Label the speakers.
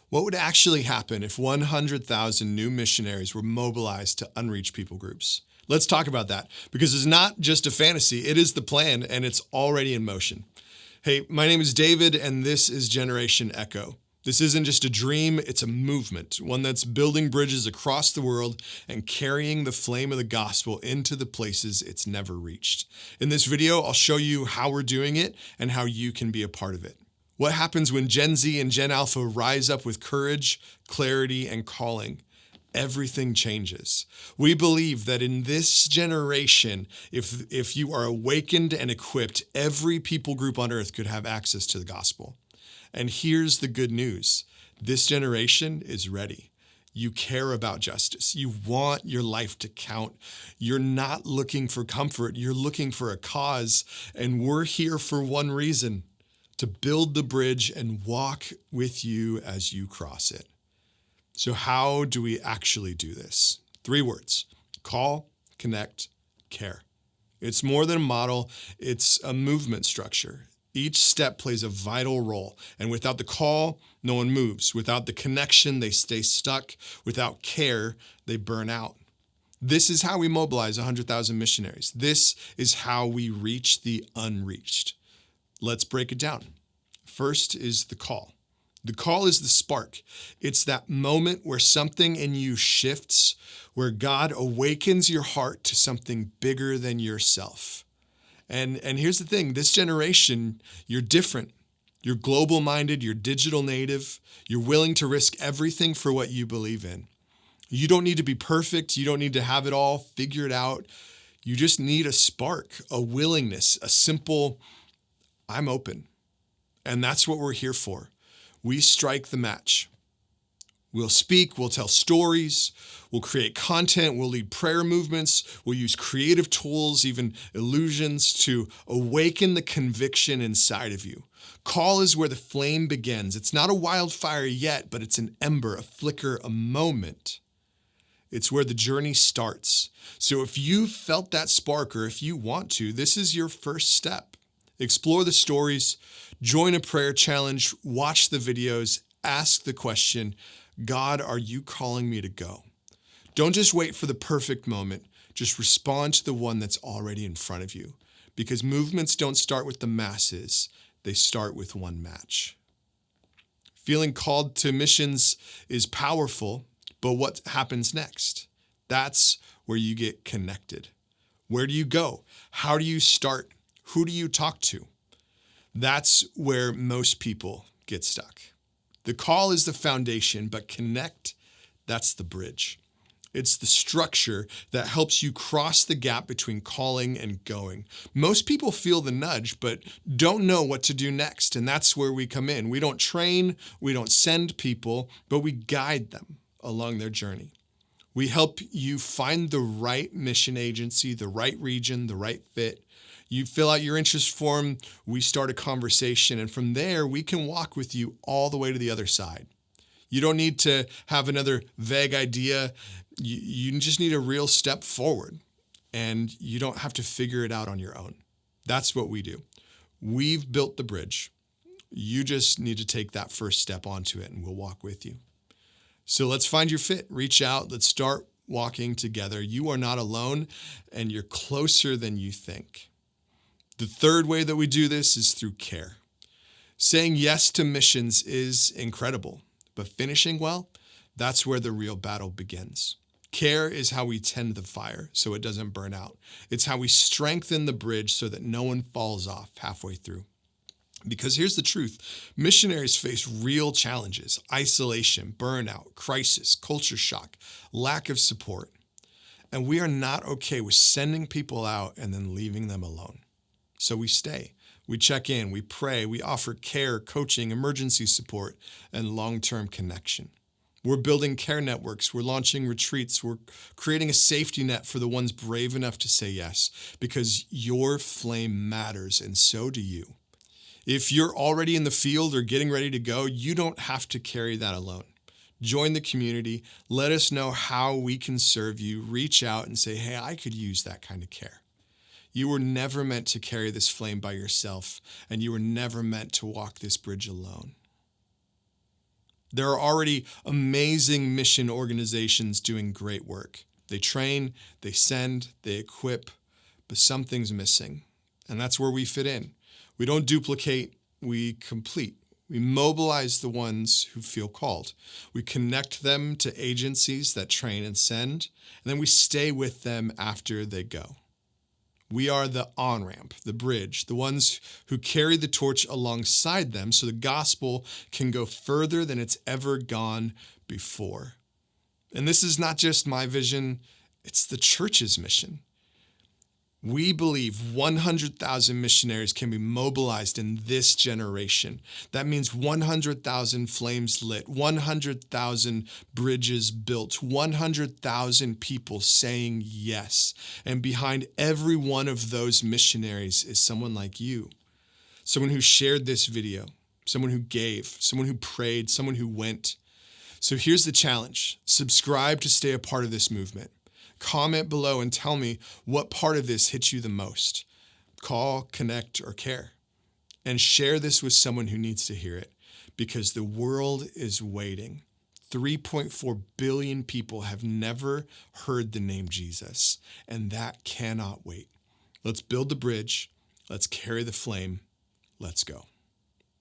Speaker 1: What would actually happen if 100,000 new missionaries were mobilized to unreached people groups? Let's talk about that, because it's not just a fantasy, it is the plan, and it's already in motion. Hey, my name is David, and this is Generation Echo. This isn't just a dream, it's a movement, one that's building bridges across the world and carrying the flame of the gospel into the places it's never reached. In this video, I'll show you how we're doing it and how you can be a part of it. What happens when Gen Z and Gen Alpha rise up with courage, clarity, and calling? Everything changes. We believe that in this generation, if you are awakened and equipped, every people group on earth could have access to the gospel. And here's the good news. This generation is ready. You care about justice. You want your life to count. You're not looking for comfort. You're looking for a cause. And we're here for one reason: to build the bridge and walk with you as you cross it. So how do we actually do this? 3 words: call, connect, care. It's more than a model, it's a movement structure. Each step plays a vital role, and without the call, no one moves. Without the connection, they stay stuck. Without care, they burn out. This is how we mobilize 100,000 missionaries. This is how we reach the unreached. Let's break it down. First is the call. The call is the spark. It's that moment where something in you shifts, where God awakens your heart to something bigger than yourself. And here's the thing, this generation, you're different. You're global-minded, you're digital native, you're willing to risk everything for what you believe in. You don't need to be perfect, you don't need to have it all figured out. You just need a spark, a willingness, a simple, I'm open. And that's what we're here for. We strike the match. We'll speak, we'll tell stories, we'll create content, we'll lead prayer movements, we'll use creative tools, even illusions, to awaken the conviction inside of you. Call is where the flame begins. It's not a wildfire yet, but it's an ember, a flicker, a moment. It's where the journey starts. So if you felt that spark, or if you want to, this is your first step. Explore the stories, join a prayer challenge, watch the videos, ask the question, God, are you calling me to go? Don't just wait for the perfect moment. Just respond to the one that's already in front of you. Because movements don't start with the masses. They start with one match. Feeling called to missions is powerful, but what happens next? That's where you get connected. Where do you go? How do you start? Who do you talk to? That's where most people get stuck. The call is the foundation, but connect, that's the bridge. It's the structure that helps you cross the gap between calling and going. Most people feel the nudge, but don't know what to do next, and that's where we come in. We don't train, we don't send people, but we guide them along their journey. We help you find the right mission agency, the right region, the right fit. You fill out your interest form, we start a conversation, and from there, we can walk with you all the way to the other side. You don't need to have another vague idea. You just need a real step forward, and you don't have to figure it out on your own. That's what we do. We've built the bridge. You just need to take that first step onto it, and we'll walk with you. So let's find your fit. Reach out. Let's start walking together. You are not alone, and you're closer than you think. The third way that we do this is through care. Saying yes to missions is incredible, but finishing well, that's where the real battle begins. Care is how we tend the fire so it doesn't burn out. It's how we strengthen the bridge so that no one falls off halfway through. Because here's the truth, missionaries face real challenges: isolation, burnout, crisis, culture shock, lack of support. And we are not okay with sending people out and then leaving them alone. So we stay, we check in, we pray, we offer care, coaching, emergency support, and long-term connection. We're building care networks, we're launching retreats, we're creating a safety net for the ones brave enough to say yes, because your flame matters, and so do you. If you're already in the field or getting ready to go, you don't have to carry that alone. Join the community, let us know how we can serve you, reach out and say, hey, I could use that kind of care. You were never meant to carry this flame by yourself, and you were never meant to walk this bridge alone. There are already amazing mission organizations doing great work. They train, they send, they equip, but something's missing. And that's where we fit in. We don't duplicate, we complete. We mobilize the ones who feel called. We connect them to agencies that train and send, and then we stay with them after they go. We are the on-ramp, the bridge, the ones who carry the torch alongside them so the gospel can go further than it's ever gone before. And this is not just my vision, it's the church's mission. We believe 100,000 missionaries can be mobilized in this generation. That means 100,000 flames lit, 100,000 bridges built, 100,000 people saying yes. And behind every one of those missionaries is someone like you, someone who shared this video, someone who gave, someone who prayed, someone who went. So here's the challenge. Subscribe to stay a part of this movement. Comment below and tell me what part of this hits you the most. Call, connect, or care. And share this with someone who needs to hear it, because the world is waiting. 3.4 billion people have never heard the name Jesus, and that cannot wait. Let's build the bridge. Let's carry the flame. Let's go.